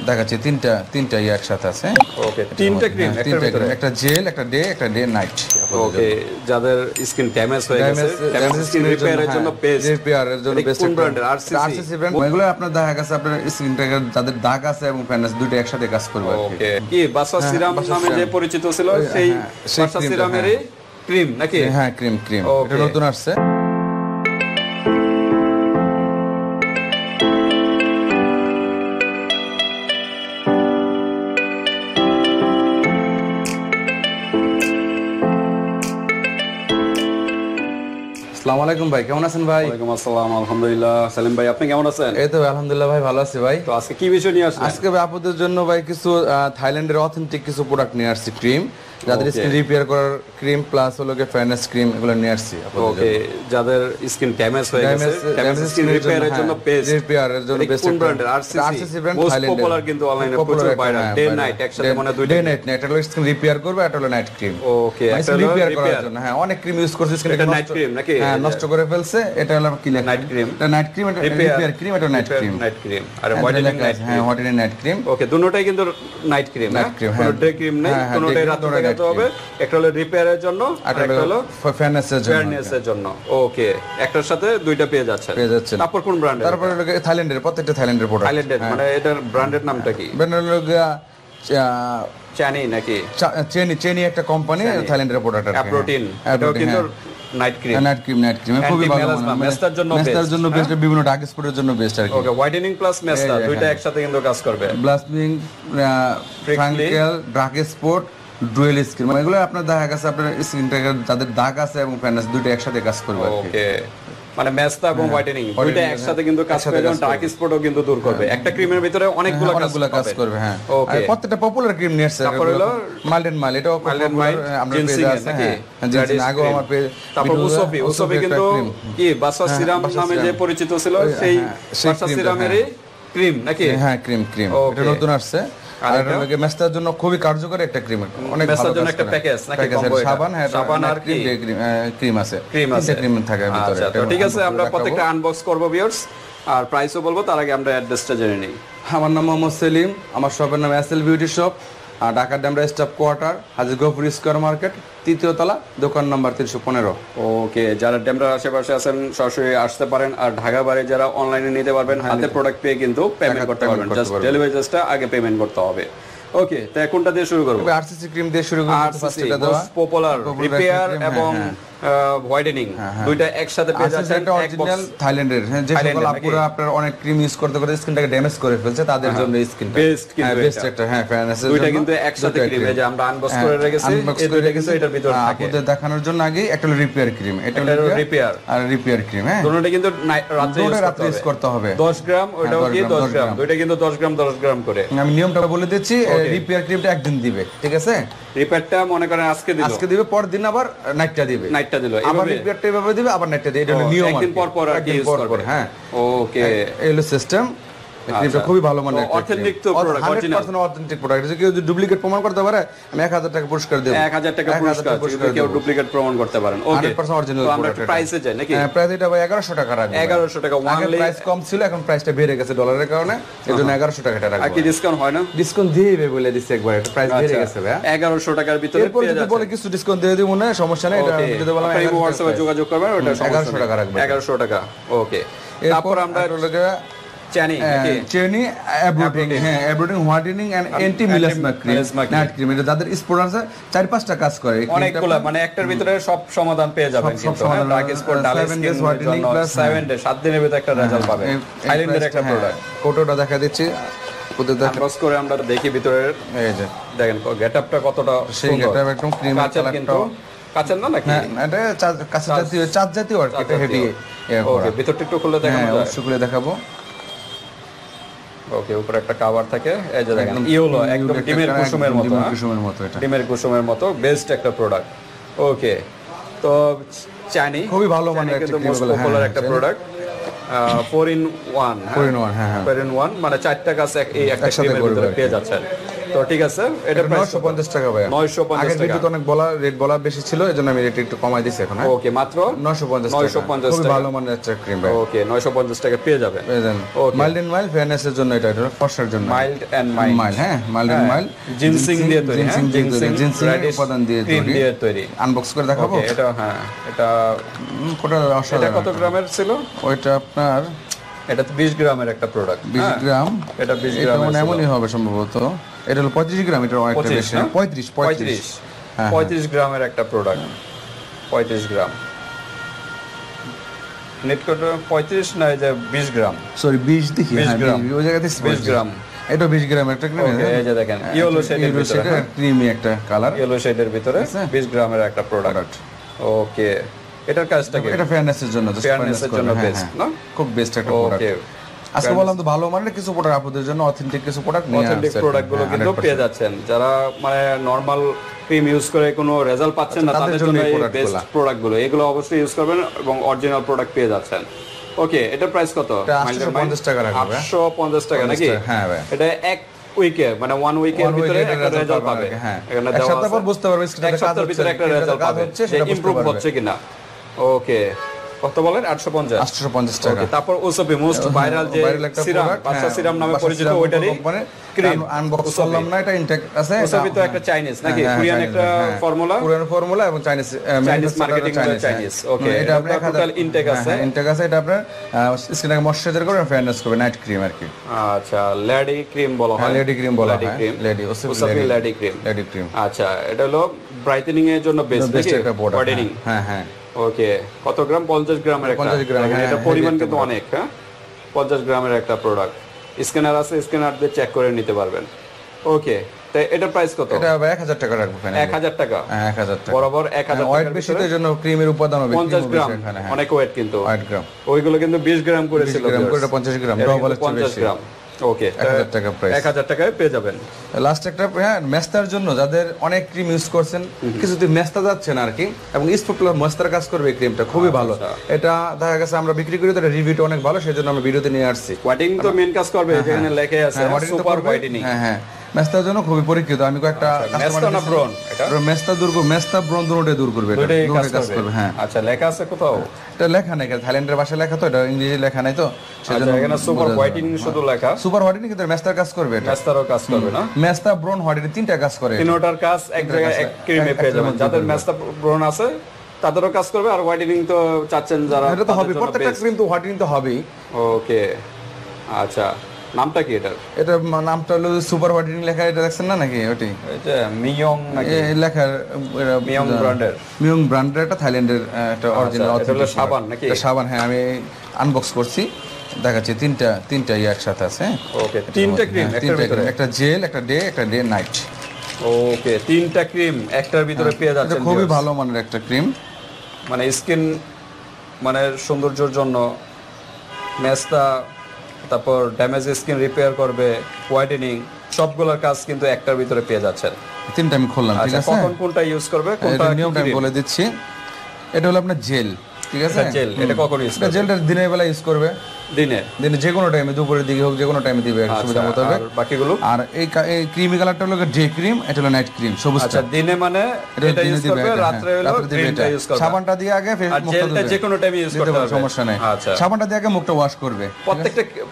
দেখাচ্ছি তিনটা একসাথে আছে। ওকে, তিনটা ক্রিম একটার ভিতরে, একটা জেল, একটা ডে, একটা ডে নাইট। ওকে, যাদের স্কিন ড্যামেজ হয়ে গেছে, ড্যামেজ স্কিন রিপেয়ারের জন্য বেস্ট, রিপেয়ারের জন্য বেস্ট। কোন ব্র্যান্ডের? RCC brand. এগুলো আপনার দেখা গেছে আপনার স্কিনটাকে যাদের দাগ আছে এবং ফ্যানেস দুটো একসাথে কাজ করবে। ওকে, কি বাসা সিরাম নামে যে পরিচিত ছিল সেই বাসা সিরামেরই ক্রিম নাকি? হ্যাঁ, ক্রিম এটা নতুন আসছে। আসসালামু আলাইকুম ভাই, কেমন আছেন ভাই? ওয়ালাইকুম আসসালাম, আলহামদুলিল্লাহ। সালিম ভাই, আপনি কেমন আছেন? এই তো আলহামদুলিল্লাহ ভাই, ভালো আছি ভাই। তো আজকে কি বিষয় নিয়ে আসছেন? আজকে ভাই আপনাদের জন্য ভাই কিছু থাইল্যান্ডের অথেন্টিক কিছু প্রোডাক্ট নিয়ে আসছি, ক্রিম, যাদের স্কিন রিপেয়ার করার ক্রিম প্লাস হলো ফেয়ারনেস ক্রিম, এগুলো নিয়ে আসছি। ওকে, যাদের স্কিন ড্যামেজ হয়ে গেছে, ড্যামেজ স্কিন রিপেয়ারের জন্য বেস্ট, রিপেয়ারের জন্য বেস্ট। কোন ব্র্যান্ডের? আরসিসি ব্র্যান্ড, মোস্ট পপুলার কিন্তু অনলাইনে প্রচুর ভাইরাল। ডে নাইট একসাথে, মানে দুইটা ডে নাইট, একটা হলো স্কিন রিপেয়ার করবে, একটা হলো নাইট ক্রিম। ওকে, একটা হলো রিপেয়ার করার জন্য। হ্যাঁ, অনেক ক্রিম ইউজ করছে, স্কিন এটা নাইট ক্রিম নাকি? হ্যাঁ, নষ্ট করে ফেলছে। এটা হলো কি লেখা? Night cream. এটা নাইট ক্রিম, এটা রিপেয়ার ক্রিম, এটা নাইট ক্রিম। নাইট ক্রিম আর হোয়াইটেনিং নাইট। হ্যাঁ, হোয়াইটেনিং নাইট ক্রিম। ওকে, দুটোটাই কিন্তু নাইট ক্রিম, নাইট ক্রিম। কোনো ডে ক্রিম নেই, কোনোটাই রাতে লাগাতে হবে। একটা হলো রিপেয়ারের জন্য, আর একটা হলো ফেয়ারনেসের জন্য। ওকে, একটার সাথে দুইটা পেয়ে যাচ্ছেন। তারপর কোন ব্র্যান্ডের? তারপর থাইল্যান্ডের, প্রত্যেকটা থাইল্যান্ডের প্রোডাক্ট। থাইল্যান্ডের, মানে এটার ব্র্যান্ডের নামটা কি? ব্র্যান্ডের চানি নাকি? চেনি একটা কোম্পানি, থাইল্যান্ডের প্রোডাক্ট। অ্যাপ্রোটিন, এটাও কিন্তু নাইট ক্রিম। নাইট ক্রিম খুবই ভালো, মেস্তার জন্য বেস্ট, বিভিন্ন ডার্ক স্পটের জন্য বেস্ট আর কি। ওকে, হোয়াইটেনিং প্লাস মেস্তা দুইটা একসাথে কিন্তু কাজ করবে। Blasting, Frankel, dark spot, dual skin, মানে এগুলো আপনার দেখা গেছে আপনার স্কিনটাকে যাদের দাগ আছে এবং ফ্যানেস দুটো একসাথে কাজ করবে। ওকে, মানে মেস্তা এবং হোয়াইটেনিং দুইটা একসাথে কিন্তু কাজ করবে, এবং ডার্ক স্পটও কিন্তু দূর করবে। একটা ক্রিমের ভিতরে অনেকগুলো কাজ করবে। হ্যাঁ, ওকে, প্রত্যেকটা পপুলার ক্রিম নিয়ে আসছে। তারপর হলো মাইল্ড মাইল, এটাও আমরা পেজ আছে নাকি? জিনসিং আগে আমার পেজ। তারপর উসোফি কিন্তু কি বাসা সিরাম নামে যে পরিচিত ছিল সেই বাসা সিরামেরই ক্রিম নাকি? হ্যাঁ, ক্রিম এটা নতুন আসছে। আর এটা মেস্তার জন্য খুবই কার্যকরী একটা ক্রিম, অনেক ভালো। মেস্তার জন্য একটা প্যাকেজ নাকি? সাবান আর ক্রিম আছে, ক্রিম থাকে ভিতরে। আচ্ছা, তো ঠিক আছে, আমরা প্রত্যেকটা আনবক্স করব ভিউয়ার্স, আর প্রাইসও বলবো। তার আগে আমরা অ্যাড্রেসটা জেনে নিই। আমার নাম মোহাম্মদ সেলিম, আমার শপের নাম এসএল বিউটি শপ, আর ঢাকার ডেমরা স্টাফ কোয়ার্টার, হাজী গফুর স্কয়ার মার্কেট, ৩য় তলা, দোকান নাম্বার 315। ওকে, যারা ডেমরার আশেপাশে আছেন সরাসরি আসতে পারেন, আর ঢাকা বাইরে যারা অনলাইনে নিতে পারবেন, হাতে প্রোডাক্ট পেয়ে কিন্তু পেমেন্ট করতে পারবেন। জাস্ট ডেলিভারি চার্জটা আগে পেমেন্ট করতে হবে। ওকে, তাই কোনটা দিয়ে শুরু করব? আরসিসি ক্রিম দিয়ে শুরু করব। আরসিসি মোস্ট পপুলার রিপেয়ার এবং হোয়াইটেনিং দুইটা একসাথে পেয়ে যাচ্ছেন। একটা অরিজিনাল থাইল্যান্ডের, যে সকল আপুরা আপনার অনেক ক্রিম ইউজ করতে করতে স্কিনটাকে ড্যামেজ করে ফেলছে, তাদের জন্য এই স্কিনটা বেস্ট, কিন্তু বেস্ট একটা। হ্যাঁ, ফেয়ারনেসের জন্য দুইটা কিন্তু একসাথে ক্রিম, এই যে আমরা আনবক্স করে রেখেছি, এই দুইটা কিন্তু এটার ভিতর থাকে। আপনাদের দেখানোর জন্য আগে একটা রিপেয়ার ক্রিম, এটা হলো রিপেয়ার আর রিপেয়ার ক্রিম। হ্যাঁ, দুটোটা কিন্তু রাতে ইউজ করতে হবে। 10 গ্রাম, ওটাও কি 10 গ্রাম, দুইটা কিন্তু 10 গ্রাম করে। আমি নিয়মটা বলে দিচ্ছি। রিপেয়ার ক্রিমটা একদিন দিবে, ঠিক আছে? রিপেয়ারটা মনে করেন আজকে দিবে, পর দিন আবার নাইটটা দিবে, আবার রিপেয়ারটা এভাবে দিবে, আবার নাইটটা দিবে। এটা হলো নিয়ম, একদিন পর পর ইউজ করবে। হ্যাঁ, ওকে, এই হলো সিস্টেম। ক্রিমটা খুবই ভালো মানের একটা অথেন্টিক তো প্রোডাক্ট, 100% অথেন্টিক প্রোডাক্ট। যদি কেউ ডুপ্লিকেট প্রমাণ করতে পারে, আমি 1000 টাকা পুরস্কার দেব। 1000 টাকা পুরস্কার যদি কেউ ডুপ্লিকেট প্রমাণ করতে পারেন। ওকে, 100% অরিজিনাল প্রোডাক্ট। আমরা প্রাইসে যাই নাকি? হ্যাঁ, প্রাইস এটা ভাই 1100 টাকা রাখবো। 1100 টাকা ওয়ানলি। প্রাইস কম ছিল, এখন প্রাইসটা বেড়ে গেছে ডলারের কারণে, এজন্য 1100 টাকা রাখবো। আর কি ডিসকাউন্ট হয় না? ডিসকাউন্ট দিয়েবে বলে দিছে একবার, এটা প্রাইস বেড়ে গেছে ভাই। 1100 টাকার ভিতরে পেয়ে যাচ্ছেন। বলে কিছু ডিসকাউন্ট দিয়ে দিব, মনে সমস্যা নাই। এটা দিতে বললাম, আপনি হোয়াটসঅ্যাপে যোগাযোগ করবেন, ওটা 1100 টাকা রাখবেন। 1100 টাকা। ওকে, তারপর আমরা চেনি এব্রোটিং, হ্যাঁ, এব্রোটিং whitening and anti melasma cream, night cream. এটা যাদের স্পট আছে 4-5টা কাজ করে, অনেকগুলো, মানে একটার ভিতরে সব সমাধান পেয়ে যাবেন। কিন্তু ডার্ক স্পট, ডাল স্কিন, 7 ডে 7 দিনের ভিতরে একটা রেজাল্ট পাবেন। থাইল্যান্ডের একটা প্রোডাক্ট। ফটোটা দেখা দিচ্ছি, ওদের দেখা বস করে আমরা দেখি ভিতরের। এই যে দেখেন গেটআপটা কতটা সেই গেটআপ, একদম ক্রিম কালার, কিন্তু কাঁচের না নাকি? এটা কাঁচের জাতীয়, চাঁদ জাতীয় আর কি, এটা হেভি। ওকে, ভিতরটা একটু খুলে দেখাবো। হ্যাঁ, অবশ্যই খুলে দেখাবো। ওকে, উপরে একটা কভার থাকে, এই যে দেখেন ইয়েলো, একদম ডিমের কুসুমের মতো, এটা ডিমের কুসুমের মতো বেস্ট একটা প্রোডাক্ট। ওকে, তো চানি খুবই ভালো মানের কিন্তু মোস্ট পপুলার একটা প্রোডাক্ট। 4 in 1, 4 in 1, হ্যাঁ, 4 in 1, মানে 4টা কাজ এই একটা ক্রিমের ভিতরে পেয়ে যাচ্ছেন। তো ঠিক আছে, এটা প্রাইস 950 টাকা ভাই। 950 আগের টাকা। ভিডিওতে অনেক রেট বলা বেশি ছিল, এজন্য আমি রেট একটু কমাই দিছি এখন। ওকে, মাত্র 950 টাকা। 950 খুবই টাকা। ভালো মানের একটা ক্রিম ভাই। ওকে, 950 টাকা পেয়ে যাবেন। Okay. Mild and mild fairness এর জন্য, এটা ফর্সার জন্য। মাইল্ড এন্ড মাইল্ড, মাইল্ড, হ্যাঁ মাইল্ড এন্ড মাইল্ড। জিনসিং দিয়ে তৈরি, হ্যাঁ জিনসিং উপাদান দিয়ে ক্রিম দিয়ে তৈরি। আনবক্স করে দেখাবো। ওকে, এটা হ্যাঁ, এটা কোটা এটা অসাধারণ। কত গ্রামের ছিল? ওইটা আপনার এটা তো 20 গ্রামের একটা প্রোডাক্ট। 20 গ্রাম। এটা 20 এটা গ্রামের মানে এমনই হবে সম্ভবত। এটা হলো 35 গ্রাম, এটা অনেকটা 25, বেশি। না? 35 হ্যাঁ, 35 গ্রামের একটা প্রোডাক্ট। 35 গ্রাম নেট কোটা 35 না, এই যে 20 গ্রাম। সরি 20 দেখি, 20 হ্যাঁ গ্রাম। 20 ওই জায়গাতে 20 গ্রাম। এটা 20 গ্রাম একটা ক্রিম। ওকে, এই যে দেখেন ইয়েলো শেডের ভিতরে, ক্রিমি একটা কালার, ইয়েলো শেডের ভিতরে আছে? 20 গ্রামের একটা প্রোডাক্ট। ওকে, এটার কাজটা কি? এটা ফেয়ারনেসের জন্য, just Fairness এর জন্য হ্যাঁ, বেস্ট, হ্যাঁ। না? খুব বেস্ট একটা প্রোডাক্ট। ওকে, আজকে বললাম তো ভালো মানের কিছু প্রোডাক্ট আপনাদের জন্য, অথেন্টিক কিছু প্রোডাক্ট নিয়ে অথেন্টিক আসছে। প্রোডাক্ট গুলো কিন্তু 100% পেয়ে যাচ্ছেন। যারা মানে নরমাল ক্রিম ইউজ করে কোনো রেজাল্ট পাচ্ছেন না, তাদের জন্য এই বেস্ট প্রোডাক্ট গুলো, এগুলো অবশ্যই ইউজ করবেন এবং অরিজিনাল প্রোডাক্ট পেয়ে যাচ্ছেন। ওকে, এটার প্রাইস কত? এটা 850 টাকা রাখবে। 850 টাকা নাকি? হ্যাঁ ভাই। এটা এক উইকে, মানে 1 উইকের ভিতরে একটা রেজাল্ট পাবে। হ্যাঁ, এখানে এক দেওয়া সপ্তাহ পর আছে। বুঝতে পারবে স্ক্রিনে এক সপ্তাহের ভিতরে একটা রেজাল্ট পাবে, সেটা ইমপ্রুভ হচ্ছে কিনা। ওকে, কত বলেন? 850 850 টাকা। ওকে, তারপর ওসপি মোস্ট ভাইরাল যে সিরাম, বাচ্চা সিরাম নামে পরিচিত, ওইটারই ক্রিম আনবক্স করলাম না, এটা ইনটেক আছে। ওসপি তো একটা চাইনিজ নাকি? কোরিয়ান একটা ফর্মুলা, কোরিয়ান ফর্মুলা এবং চাইনিজ মার্কেটিং চাইনিজ। ওকে, এটা আপনার টোটাল ইনটেক আছে। ইনটেক আছে, এটা আপনার স্কিনকে ময়শ্চারাইজার করে ফেয়ারনেস করবে, নাইট ক্রিম আর কি। আচ্ছা, লেডি ক্রিম বলা হয়। লেডি ক্রিম বলা হয়, লেডি ওসপি লেডি ক্রিম। Lady cream. আচ্ছা, এটা হলো ব্রাইটেনিং এর জন্য বেস্ট নাকি? ব্রাইটেনিং। হ্যাঁ হ্যাঁ। ওকে, কত গ্রাম? 50 গ্রামের একটা। 50 গ্রাম, দেখেন, হ্যাঁ, এটা পরিমাণ কিন্তু অনেক। হ্যাঁ, 50 গ্রামের একটা প্রোডাক্ট। স্ক্যানার আছে, স্ক্যানার দিয়ে চেক করে নিতে পারবেন। ওকে, তো এটার প্রাইস কত? এটা 1000 টাকা রাখবো ফাইনালি। 1000 টাকা। হ্যাঁ, 1000 টাকা। বরাবর 1000 ওয়েট টাকার বেশি, ভিতরে তো জন্য ক্রিমের উপাদান হবে 50 গ্রাম, অনেক ওয়েট কিন্তু। 8 গ্রাম। ওইগুলো কিন্তু 20 গ্রাম করে ছিল। 20 গ্রাম করে 50 গ্রাম, এটা ডবল কিন্তু 50 গ্রাম। ওকে, 1000 টাকা প্রাইস। 1000 টাকায় পেয়ে যাবেন। লাস্ট একটা, হ্যাঁ, মেস্তার জন্য যাদের অনেক ক্রিম ইউজ করছেন, কিছুতে মেস্তা যাচ্ছে না আর কি, এবং স্পেকুলার মেস্তার কাজ করবে এই ক্রিমটা, খুবই ভালো। এটা দেখা গেছে আমরা বিক্রি করি, তো এটা রিভিউটা অনেক ভালো, সেজন্য আমি ভিডিওতে নিয়ে আসছি। হোয়াইটিং তো মেন কাজ করবে, যেখানে লেখা আছে সুপার হোয়াইটেনিং। হ্যাঁ হ্যাঁ, মেস্তার জন্য খুবই পরীক্ষিত। আমি কয়েকটা মেস্তা না ব্রন, এটা মেস্তা মেস্তা ব্রন দুটোই দূর করবে, এটা দুটোই দুটোই কাজ করবে। হ্যাঁ। আচ্ছা, লেখা আছে কোথাও? এটা লেখা নেই, থাইল্যান্ডের ভাষায় লেখা, তো এটা ইংরেজি লেখা নাই, তো আচ্ছা, এখানে সুপার হোয়াইটেনিং শুধু লেখা। সুপার হোয়াইটেনিং কিন্তু মেস্তার কাজ করবে, এটা মেস্তারও কাজ করবে না? মেস্তা ব্রন হোয়াইটেনিং তিনটা কাজ করে। তিনটার কাজ এক জায়গায় এক ক্রিমে পেয়ে যাবেন। যাদের মেস্তা ব্রন আছে তাদেরও কাজ করবে, আর হোয়াইটেনিং তো চাচ্ছেন যারা, এটা তো হবে, প্রত্যেকটা ক্রিম তো হোয়াইটেনিং তো হবেই। ওকে, আচ্ছা, নামটা কি এটার? এটা নামটা হলো সুপার হোয়াইটেনিং লেখা, এটা দেখছেন না নাকি? ওটি এটা মিয়ং নাকি? এই লেখার মিয়ং ব্র্যান্ডের। মিয়ং ব্র্যান্ডের একটা থাইল্যান্ডের একটা অরিজিনাল এটা হলো সাবান নাকি? সাবান, হ্যাঁ, আমি আনবক্স করছি, দেখাচ্ছি। তিনটা একসাথে আছে। ওকে, তিনটা ক্রিম একটার ভিতরে, একটা জেল, একটা ডে নাইট। ওকে, তিনটা ক্রিম একটার ভিতরে পেয়ে যাচ্ছেন। খুবই ভালো মানের একটা ক্রিম, মানে স্কিন মানে সৌন্দর্যের জন্য মেস্তা, তারপর ড্যামেজ স্কিন রিপেয়ার করবে, হোয়াইটেনিং, সবগুলোর কাজ কিন্তু একটার ভিতরে পেয়ে যাচ্ছেন। তিনটা আমি খুললাম, ঠিক আছে? কখন কোনটা ইউজ করবে, কোনটা নিয়মটা আমি বলে দিচ্ছি। এটা হলো আপনার জেল, ঠিক আছে? জেল, এটা কখন ইউজ করবে? জেলটা দিনের বেলা ইউজ করবে, দিনে যে কোনো টাইমে, দুপুরের দিকে হোক, যে কোনো টাইমে দিবে সুবিধা মতো হবে। আর বাকিগুলো? আর এই ক্রিমি কালারটা হলো ডে ক্রিম, এটা হলো নাইট ক্রিম, সবুজটা। আচ্ছা, দিনে মানে এটা ইউজ করবে, রাতে হলো গ্রিনটা ইউজ করবে। সাবানটা দিয়ে আগে আর জেলটা যে কোনো টাইমে ইউজ করতে পারবে, সমস্যা নাই। আচ্ছা, সাবানটা দিয়ে আগে মুখটা ওয়াশ করবে।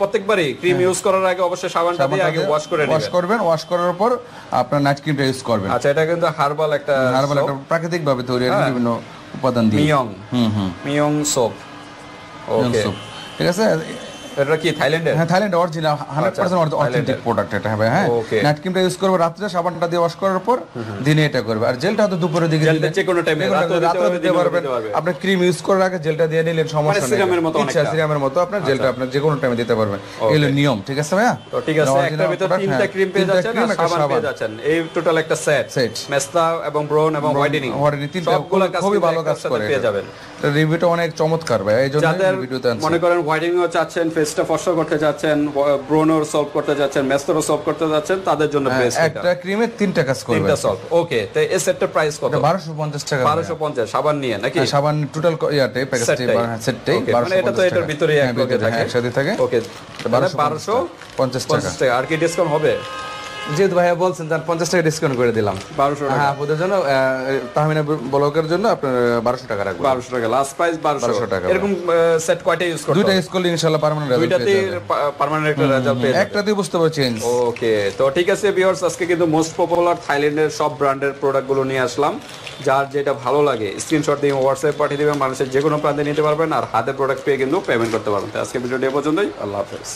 প্রত্যেকবারই ক্রিম ইউজ করার আগে অবশ্যই সাবানটা দিয়ে আগে ওয়াশ করে নেবেন। ওয়াশ করবেন, ওয়াশ করার পর আপনার নাইট ক্রিমটা ইউজ করবেন। আচ্ছা, এটা কিন্তু হার্বাল একটা প্রাকৃতিক ভাবে তৈরি বিভিন্ন উপাদান দিয়ে। মিয়ং সোপ। ওকে, ঠিক আছে? এটা কি থাইল্যান্ডের? হ্যাঁ, থাইল্যান্ড অরিজিনাল 100% অথেন্টিক প্রোডাক্ট এটা হবে। হ্যাঁ, নাইট ক্রিমটা ইউজ করবে রাত্রে, সাবানটা দিয়ে ওয়াশ করার পর দিনে এটা করবে। আর জেলটা তো দুপুরের দিকে দিলে, যে কোনো টাইমে রাতে দিতে পারবেন। আপনি ক্রিম ইউজ করার আগে জেলটা দিয়ে নিলেন, সমস্যা নেই। সিরামের মতো অনেকটা, সিরামের মতো আপনার জেলটা আপনার যে কোনো টাইমে দিতে পারবেন। এই হলো নিয়ম, ঠিক আছে ভাইয়া? তো ঠিক আছে, একটার ভিতরে তিনটা ক্রিম পেয়ে যাচ্ছেন আর সাবান পেয়ে যাচ্ছেন। এই টোটাল একটা সেট, মেস্তা এবং ব্রোন এবং হোয়াইটেনিং, সবগুলো খুবই ভালো কাজ করে, পেয়ে যাবেন। রিভিউটা অনেক চমৎকার ভাই, এইজন্য যাদের ভিডিওতে আনছি। মনে করেন হোয়াইটেনিং ও চাচ্ছেন, ফেসটা ফর্সা করতে চাচ্ছেন, ব্রোনর সলভ করতে যাচ্ছেন, মেস্তারও সলভ করতে যাচ্ছেন, তাদের জন্য বেস্ট। একটা ক্রিমে তিনটা কাজ করবে, তিনটা সলভ। ওকে, তো এই সেটটার প্রাইস কত? 1250 টাকা। 1250 সাবান নিয়ে নাকি? সাবান টোটাল ইয়াতে প্যাকেজটাই সেটটাই 1250 মানে এটা তো এটার ভিতরেই এক লগে থাকে, একসাথে থাকে। ওকে, 1250 টাকা। আর কি ডিসকাউন্ট হবে? যেহেতু ভাইয়া বলছেন তার 50 টাকা ডিসকাউন্ট করে দিলাম 1200 টাকা। হ্যাঁ আপনাদের জন্য তাহমিনা ব্লকের জন্য আপনার 1200 টাকা রাখবো। 1200 টাকা লাস্ট প্রাইস 1200 টাকা। এরকম সেট কয়টা ইউজ করতে দুইটা হবে? ইউজ করলে ইনশাআল্লাহ পার্মানেন্ট রেজাল্ট দুইটাতে পার্মানেন্ট একটা রেজাল্ট পেয়ে যাবেন। একটাতেই বুঝতে পারছি চেঞ্জ। ওকে, তো ঠিক আছে ভিউয়ার্স, আজকে কিন্তু মোস্ট পপুলার থাইল্যান্ডের সব ব্র্যান্ডের প্রোডাক্টগুলো নিয়ে আসলাম। যার যেটা ভালো লাগে স্ক্রিনশট দিয়ে হোয়াটসঅ্যাপ পাঠিয়ে দিবেন, মানুষের যে কোনো প্রান্তে নিতে পারবেন আর হাতে প্রোডাক্ট পেয়ে কিন্তু পেমেন্ট করতে পারবেন। তো আজকে ভিডিওটি এ পর্যন্তই, আল্লাহ হাফেজ।